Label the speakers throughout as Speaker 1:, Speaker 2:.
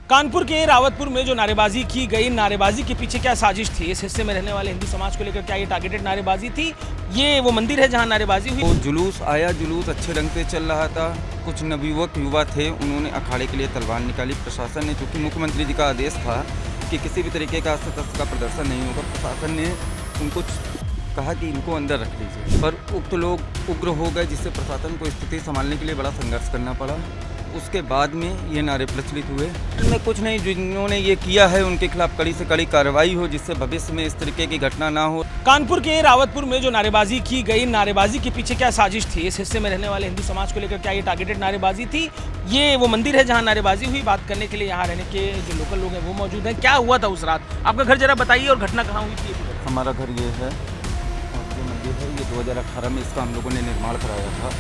Speaker 1: कानपुर के रावतपुर में जो नारेबाजी की गई, नारेबाजी के पीछे क्या साजिश थी? इस हिस्से में रहने वाले हिंदू समाज को लेकर क्या ये टारगेटेड नारेबाजी थी? ये वो मंदिर है जहां नारेबाजी हुई।
Speaker 2: वो जुलूस आया, जुलूस अच्छे ढंग से चल रहा था। कुछ नवयुवक युवा थे, उन्होंने अखाड़े के लिए तलवार निकाली। प्रशासन ने, चूँकि मुख्यमंत्री जी का आदेश था कि किसी भी तरीके का अस्त्र का प्रदर्शन नहीं होगा, प्रशासन ने उनको कहा कि इनको अंदर रख लीजिए, पर उक्त लोग उग्र हो गए, जिससे प्रशासन को स्थिति संभालने के लिए बड़ा संघर्ष करना पड़ा। उसके बाद में ये नारे प्रचलित हुए। इनमें कुछ नहीं, जिन्होंने ये किया है उनके खिलाफ कड़ी से कड़ी कार्रवाई हो, जिससे भविष्य में इस तरीके की घटना ना हो।
Speaker 1: कानपुर के रावतपुर में जो नारेबाजी की गई, नारेबाजी के पीछे क्या साजिश थी? इस हिस्से में रहने वाले हिंदू समाज को लेकर क्या ये टारगेटेड नारेबाजी थी? ये वो मंदिर है जहां नारेबाजी हुई। बात करने के लिए यहाँ रहने के जो लोकल लोग हैं वो मौजूद हैं। क्या हुआ था उस रात? आपका घर जरा बताइए और घटना कहाँ हुई थी?
Speaker 2: हमारा घर ये है और ये मंदिर है। ये 2018 में इसका हम लोगों ने निर्माण कराया था।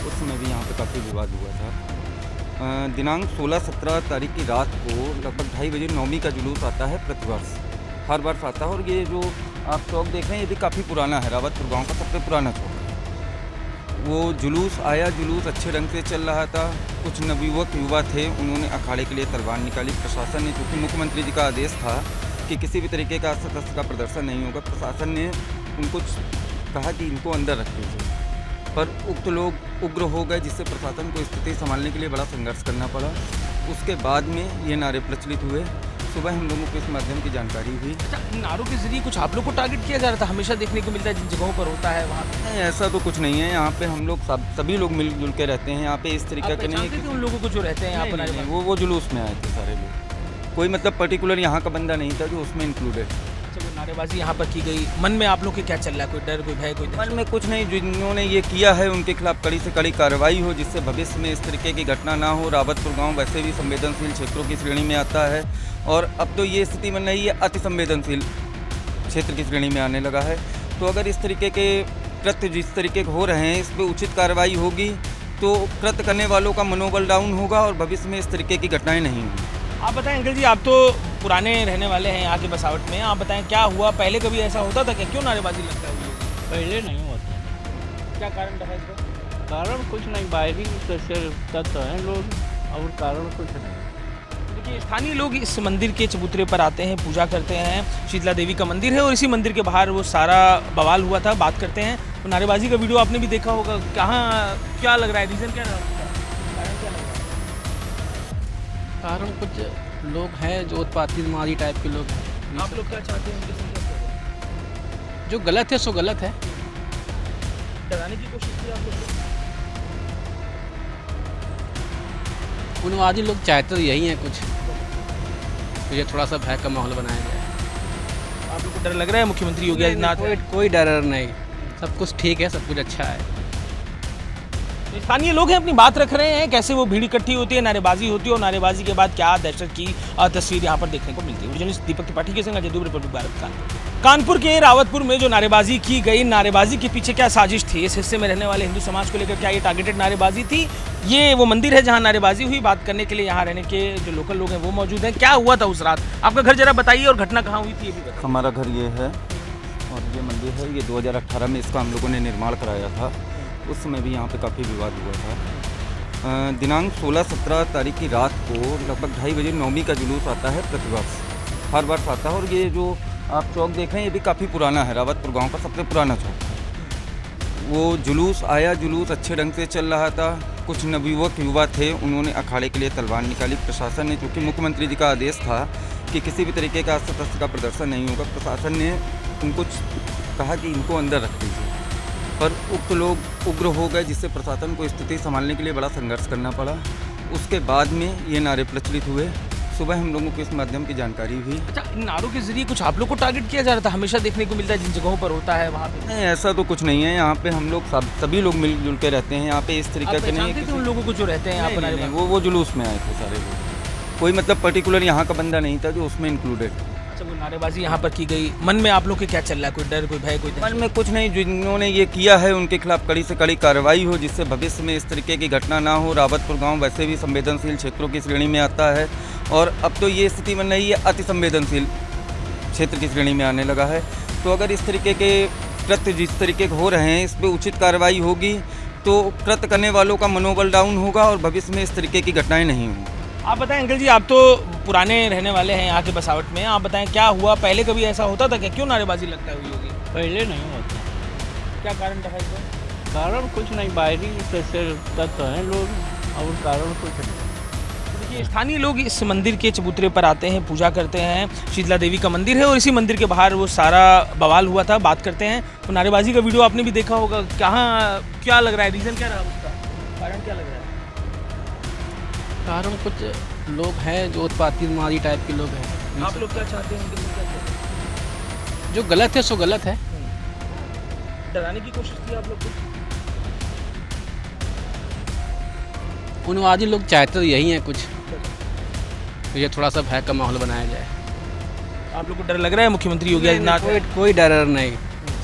Speaker 2: उस समय भी यहाँ पे काफ़ी विवाद हुआ था। दिनांक 16-17 तारीख की रात को लगभग 2:30 बजे नवमी का जुलूस आता है, प्रतिवर्ष हर वर्ष आता है। और ये जो आप चौक देख रहे हैं, ये भी काफ़ी पुराना है, रावतपुर गांव का सबसे पुराना चौक है। वो जुलूस आया, जुलूस अच्छे ढंग से चल रहा था। कुछ नवयुवक युवा थे, उन्होंने अखाड़े के लिए तलवार निकाली। प्रशासन ने, चूँकि मुख्यमंत्री जी का आदेश था कि किसी भी तरीके का अस्त्र का प्रदर्शन नहीं होगा, प्रशासन ने उनको कहा कि इनको अंदर रख लीजिए, पर उक्त लोग उग्र हो गए, जिससे प्रशासन को स्थिति संभालने के लिए बड़ा संघर्ष करना पड़ा। उसके बाद में ये नारे प्रचलित हुए। सुबह हम लोगों को इस माध्यम की जानकारी हुई।
Speaker 1: अच्छा, नारों के जरिए कुछ आप लोग को टारगेट किया जा रहा था? हमेशा देखने को मिलता है जिन जगहों पर होता है वहाँ पे।
Speaker 2: नहीं, ऐसा तो कुछ नहीं है। यहाँ पे हम लोग सभी लोग मिलजुल के रहते हैं। यहाँ पे इस तरीके का नहीं है।
Speaker 1: उन लोगों को जो रहते हैं यहाँ पर
Speaker 2: नहीं, वो जुलूस में आए थे सारे लोग। कोई मतलब पर्टिकुलर यहाँ का बंदा नहीं था जो उसमें इंक्लूडेड।
Speaker 1: अच्छा, वो नारेबाजी यहाँ पर की गई, मन में आप लोग के क्या चल रहा है? कोई डर, कोई भय, कोई
Speaker 2: मन में कुछ नहीं, जिन्होंने ये किया है उनके खिलाफ कड़ी से कड़ी कार्रवाई हो, जिससे भविष्य में इस तरीके की घटना ना हो। रावतपुर गांव वैसे भी संवेदनशील क्षेत्रों की श्रेणी में आता है, और अब तो ये स्थिति बन रही है अति संवेदनशील क्षेत्र की श्रेणी में आने लगा है। तो अगर इस तरीके के कृत्य जिस तरीके के हो रहे हैं, इस पर उचित कार्रवाई होगी तो कृत्य करने वालों का मनोबल डाउन होगा और भविष्य में इस तरीके की घटनाएँ नहीं होंगी।
Speaker 1: आप बताएं अंकल जी, आप तो पुराने रहने वाले हैं यहाँ के बसावट में, आप बताएं क्या हुआ? पहले कभी ऐसा होता था क्या? क्यों नारेबाजी लगता है?
Speaker 3: पहले नहीं होता।
Speaker 1: क्या कारण रहा इसका?
Speaker 3: कारण कुछ नहीं, बाहरी तत्व हैं लोग, और कारण कुछ नहीं।
Speaker 1: देखिए, स्थानीय लोग इस मंदिर के चबूतरे पर आते हैं, पूजा करते हैं। शीतला देवी का मंदिर है और इसी मंदिर के बाहर वो सारा बवाल हुआ था। बात करते हैं तो नारेबाजी का वीडियो आपने भी देखा होगा। कहाँ क्या लग रहा है, रीज़न क्या रहा? कारण क्या लग रहा है?
Speaker 3: कारण कुछ लोग हैं जो उत्पाती मारी टाइप के लोग हैं।
Speaker 1: आप लोग क्या चाहते हैं उनके संग?
Speaker 3: जो गलत है सो गलत है।
Speaker 1: डराने की कोशिश की आप लोग?
Speaker 3: उन्मादी लोग चाहते तो यही है कुछ, तो ये थोड़ा सा भय का माहौल बनाया गया है।
Speaker 1: आप लोग को डर लग रहा है मुख्यमंत्री योगी आदित्यनाथ?
Speaker 3: कोई डर नहीं, सब कुछ ठीक है, सब कुछ अच्छा है।
Speaker 1: स्थानीय लोग हैं, अपनी बात रख रहे हैं। कैसे वो भीड़ इकट्ठी होती है, नारेबाजी होती है, और नारेबाजी के बाद क्या दहशत की तस्वीर यहाँ पर देखने को मिलती है। जर्नलिस्ट दीपक त्रिपाठी के संग अजय दुबे, रिपब्लिक भारत। कानपुर के रावतपुर में जो नारेबाजी की गई, नारेबाजी के पीछे क्या साजिश थी? इस हिस्से में रहने वाले हिंदू समाज को लेकर क्या ये टारगेटेड नारेबाजी थी? ये वो मंदिर है जहाँ नारेबाजी हुई। बात करने के लिए यहाँ रहने के जो लोकल लोग हैं वो मौजूद हैं। क्या हुआ था उस रात? आपका घर जरा बताइए और घटना कहाँ हुई थी ये भी बताइए।
Speaker 2: हमारा घर ये है और ये मंदिर है। ये 2018 में इसका हम लोगों ने निर्माण कराया था। उस समय भी यहाँ पे काफ़ी विवाद हुआ था। दिनांक 16-17 तारीख की रात को लगभग 2:30 बजे नवमी का जुलूस आता है, प्रतिवर्ष हर वर्ष आता है। और ये जो आप चौक देख रहे हैं, ये भी काफ़ी पुराना है, रावतपुर गांव का सबसे पुराना चौक है। वो जुलूस आया, जुलूस अच्छे ढंग से चल रहा था। कुछ नवयुवक युवा थे, उन्होंने अखाड़े के लिए तलवार निकाली। प्रशासन ने, चूँकि मुख्यमंत्री जी का आदेश था कि किसी भी तरीके का अस्त्र का प्रदर्शन नहीं होगा, प्रशासन ने उनको कहा कि इनको अंदर रख लीजिए, पर उक्त लोग उग्र हो गए, जिससे प्रशासन को स्थिति संभालने के लिए बड़ा संघर्ष करना पड़ा। उसके बाद में ये नारे प्रचलित हुए। सुबह हम लोगों को इस माध्यम की जानकारी हुई।
Speaker 1: अच्छा, इन नारों के जरिए कुछ आप लोग को टारगेट किया जा रहा था? हमेशा देखने को मिलता है जिन जगहों पर होता है वहाँ पे।
Speaker 2: नहीं, ऐसा तो कुछ नहीं है। यहाँ पे हम लोग सभी लोग मिलजुल के रहते हैं। यहाँ पे इस तरीके का नहीं है।
Speaker 1: उन लोगों को जो रहते हैं यहाँ पर?
Speaker 2: नहीं, वो जुलूस में आए थे सारे लोग। कोई मतलब पर्टिकुलर यहाँ का बंदा नहीं था जो उसमें इंक्लूडेड।
Speaker 1: अच्छा, वो नारेबाजी यहाँ पर की गई, मन में आप लोग के क्या चल रहा है? कोई डर, कोई भय, कोई
Speaker 2: मन में कुछ नहीं, जिन्होंने ये किया है उनके खिलाफ कड़ी से कड़ी कार्रवाई हो, जिससे भविष्य में इस तरीके की घटना ना हो। रावतपुर गांव वैसे भी संवेदनशील क्षेत्रों की श्रेणी में आता है, और अब तो ये स्थिति बन रही है अति संवेदनशील क्षेत्र की श्रेणी में आने लगा है। तो अगर इस तरीके के कृत्य जिस तरीके के हो रहे हैं, इस पर उचित कार्रवाई होगी तो कृत्य करने वालों का मनोबल डाउन होगा और भविष्य में इस तरीके की घटनाएँ नहीं होंगी।
Speaker 1: आप बताएं अंकल जी, आप तो पुराने रहने वाले हैं यहाँ के बसावट में, आप बताएं क्या हुआ, पहले कभी ऐसा होता था क्या, क्यों नारेबाजी लगता हुई होगी?
Speaker 4: पहले नहीं होता।
Speaker 1: क्या कारण रहा इसका?
Speaker 4: कारण कुछ नहीं, बाहरी से तत्व हैं लोग और कारण कुछ नहीं।
Speaker 1: देखिए, स्थानीय लोग इस मंदिर के चबूतरे पर आते हैं, पूजा करते हैं। शीतला देवी का मंदिर है और इसी मंदिर के बाहर वो सारा बवाल हुआ था, बात करते हैं। तो नारेबाजी का वीडियो आपने भी देखा होगा, कहाँ क्या लग रहा है, रीज़न क्या रहा उसका, कारण क्या लग रहा है?
Speaker 3: कारण कुछ लोग हैं जो उत्पाती मारी टाइप के लोग हैं।
Speaker 1: आप लोग क्या चाहते हैं, उनके लिए क्या चाहते हैं?
Speaker 3: जो गलत है सो गलत है।
Speaker 1: डराने की कोशिश की आप लोग को?
Speaker 3: उन्वादी लोग चाहते तो यही है कुछ, तो ये थोड़ा सा भय का माहौल बनाया जाए।
Speaker 1: आप लोग को डर लग रहा है मुख्यमंत्री योगी आदित्यनाथ?
Speaker 3: कोई डर नहीं,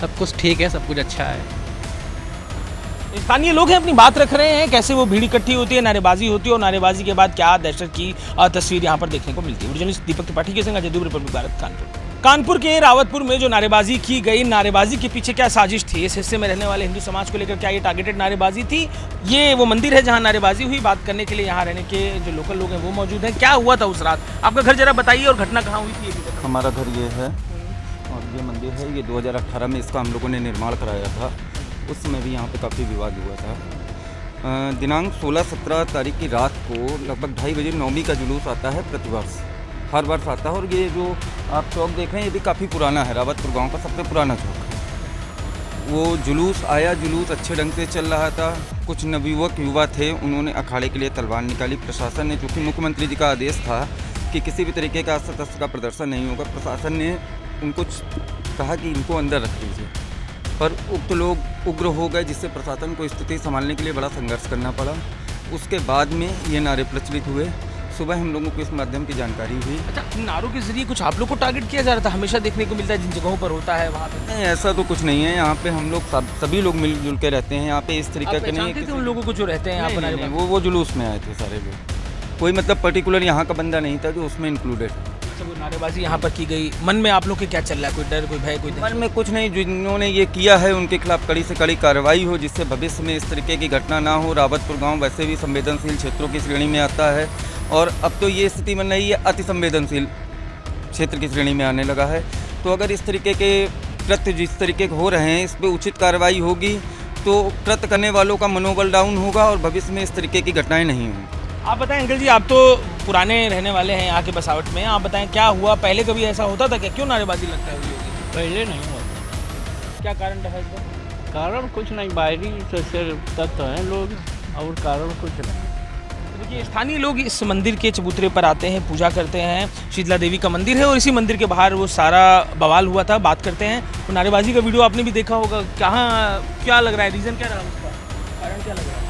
Speaker 3: सब कुछ ठीक है, सब कुछ अच्छा है।
Speaker 1: स्थानीय लोग हैं, अपनी बात रख रहे हैं, कैसे वो भीड़ इकट्ठी होती है, नारेबाजी होती है और नारेबाजी के बाद क्या दहशत की तस्वीर यहाँ पर देखने को मिलती है। जर्नलिस्ट दीपक त्रिपाठी के संग अजय दुबे, रिपब्लिक भारत, कानपुर। कानपुर के रावतपुर में जो नारेबाजी की गई, नारेबाजी के पीछे क्या साजिश थी, इस हिस्से में रहने वाले हिंदू समाज को लेकर क्या ये टारगेटेड नारेबाजी थी? ये वो मंदिर है जहाँ नारेबाजी हुई, बात करने के लिए यहाँ रहने के जो लोकल लोग हैं वो मौजूद हैं। क्या हुआ था उस रात, आपका घर जरा बताइए और घटना कहाँ हुई थी ये भी बताइए।
Speaker 2: हमारा घर ये है और ये मंदिर है। ये 2018 में इसका हम लोगों ने निर्माण कराया था। उस समय भी यहाँ पे काफ़ी विवाद हुआ था। दिनांक 16-17 तारीख की रात को लगभग 2:30 बजे नवमी का जुलूस आता है, प्रतिवर्ष हर वर्ष आता है। और ये जो आप चौक देख रहे हैं ये भी काफ़ी पुराना है, रावतपुर गांव का सबसे पुराना चौक है। वो जुलूस आया, जुलूस अच्छे ढंग से चल रहा था। कुछ नवयुवक युवा थे, उन्होंने अखाड़े के लिए तलवार निकाली। प्रशासन ने, चूँकि मुख्यमंत्री जी का आदेश था कि किसी भी तरीके का अस्त्र का प्रदर्शन नहीं होगा, प्रशासन ने उनको कहा कि इनको अंदर रख लीजिए, पर उक्त लोग उग्र हो गए, जिससे प्रशासन को स्थिति संभालने के लिए बड़ा संघर्ष करना पड़ा। उसके बाद में ये नारे प्रचलित हुए। सुबह हम लोगों को इस माध्यम की जानकारी हुई।
Speaker 1: अच्छा, नारों के जरिए कुछ आप लोग को टारगेट किया जा रहा था? हमेशा देखने को मिलता है जिन जगहों पर होता है वहाँ पे।
Speaker 2: नहीं, ऐसा तो कुछ नहीं है। यहाँ पे हम लोग सभी लोग मिलजुल के रहते हैं। यहाँ पे इस तरीके के नहीं है।
Speaker 1: उन लोगों को जो रहते हैं यहाँ पर?
Speaker 2: नहीं, वो जुलूस में आए थे सारे लोग। कोई मतलब पर्टिकुलर यहाँ का बंदा नहीं था जो उसमें इंक्लूडेड था।
Speaker 1: अच्छा, वो नारेबाजी यहाँ पर की गई, मन में आप लोग के क्या चल रहा है, कोई डर, कोई भय, कोई
Speaker 2: मन में कुछ नहीं। जिन्होंने ये किया है उनके खिलाफ कड़ी से कड़ी कार्रवाई हो, जिससे भविष्य में इस तरीके की घटना ना हो। रावतपुर गांव वैसे भी संवेदनशील क्षेत्रों की श्रेणी में आता है और अब तो ये स्थिति बन रही है अति संवेदनशील क्षेत्र की श्रेणी में आने लगा है। तो अगर इस तरीके के कृत्य जिस तरीके के हो रहे हैं, इस पर उचित कार्रवाई होगी तो कृत्य करने वालों का मनोबल डाउन होगा और भविष्य में इस तरीके की घटनाएँ नहीं होंगी।
Speaker 1: आप बताएं अंकल जी, आप तो पुराने रहने वाले हैं यहाँ के बसावट में, आप बताएं क्या हुआ, पहले कभी ऐसा होता था क्या, क्यों नारेबाजी लगता हुई होगी?
Speaker 4: पहले नहीं होता।
Speaker 1: क्या कारण रहा इसका?
Speaker 4: कारण कुछ नहीं, बाहरी से तत्व हैं लोग और कारण कुछ नहीं।
Speaker 1: देखिए, स्थानीय लोग इस मंदिर के चबूतरे पर आते हैं, पूजा करते हैं। शीतला देवी का मंदिर है और इसी मंदिर के बाहर वो सारा बवाल हुआ था, बात करते हैं। तो नारेबाजी का वीडियो आपने भी देखा होगा, कहाँ क्या लग रहा है, रीज़न क्या रहा उसका, कारण क्या लग रहा है?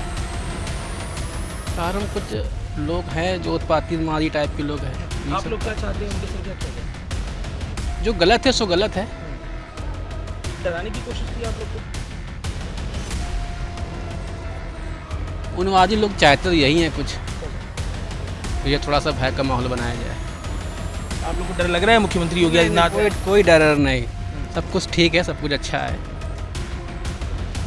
Speaker 3: कारण कुछ लोग हैं जो उत्पाती मारी टाइप के लोग हैं।
Speaker 1: आप लोग क्या चाहते हैं, उनके से क्या चाहते हैं?
Speaker 3: जो गलत है सो गलत है।
Speaker 1: डराने की कोशिश की आप लोग को?
Speaker 3: उन्वादी लोग चाहते तो यही है कुछ, तो ये थोड़ा सा भय का माहौल बनाया जाए।
Speaker 1: आप लोग को डर लग रहा है मुख्यमंत्री योगी आदित्यनाथ?
Speaker 3: कोई डर नहीं, सब कुछ ठीक है, सब कुछ अच्छा है।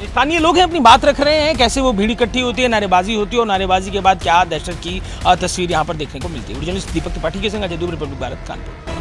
Speaker 1: स्थानीय लोग हैं, अपनी बात रख रहे हैं, कैसे वो भीड़ इकट्ठी होती है, नारेबाजी होती है और नारेबाजी के बाद क्या दहशत की तस्वीर यहाँ पर देखने को मिलती है। जर्नलिस्ट दीपक त्रिपाठी के संग अजय दुबे, रिपब्लिक भारत, कानपुर।